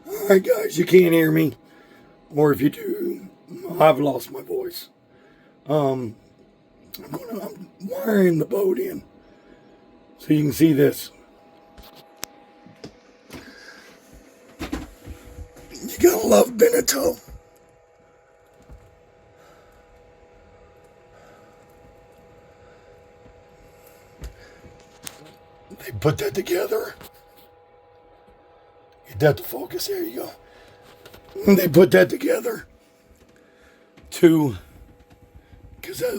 Alright guys, you can't hear me. Or if you do, I've lost my voice. I'm wiring the boat in so you can see this. You gotta love Beneteau. They put that together. Get that to focus. There you go. And they put that together because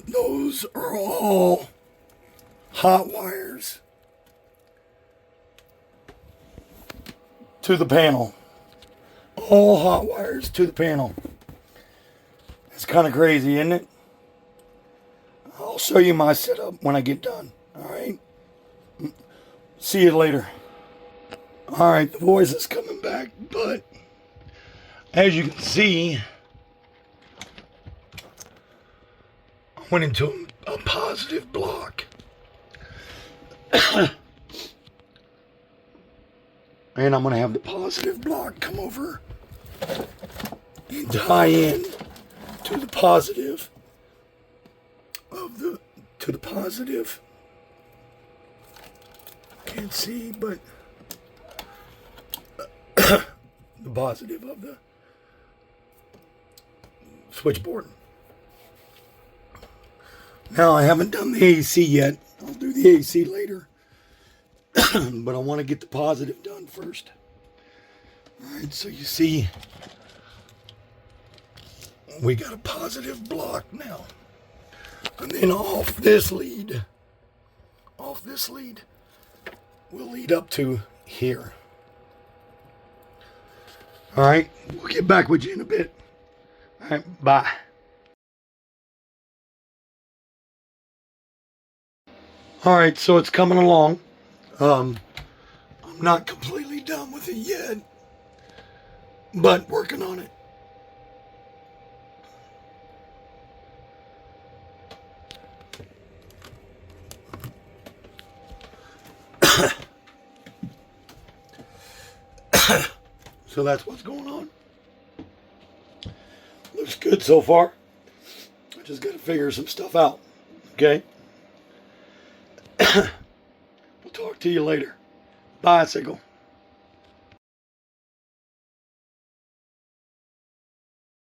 those are all hot wires to the panel. All hot wires to the panel. It's kind of crazy, isn't it? I'll show you my setup when I get done. Alright? See you later. Alright, the voice is coming back, but as you can see, I went into a positive block. And I'm going to have the positive block come over and tie in to the positive to the positive. Can't see, but the positive of the switchboard. Now I haven't done the AC yet. I'll do the AC later. But I want to get the positive done first. Alright, so you see we got a positive block now. And then off this lead will lead up to here. Alright, we'll get back with you in a bit. Alright, bye. Alright, so it's coming along. I'm not completely done with it yet, but working on it. So that's what's going on. Looks good so far. I just got to figure some stuff out. Okay? We'll talk to you later. Bicycle.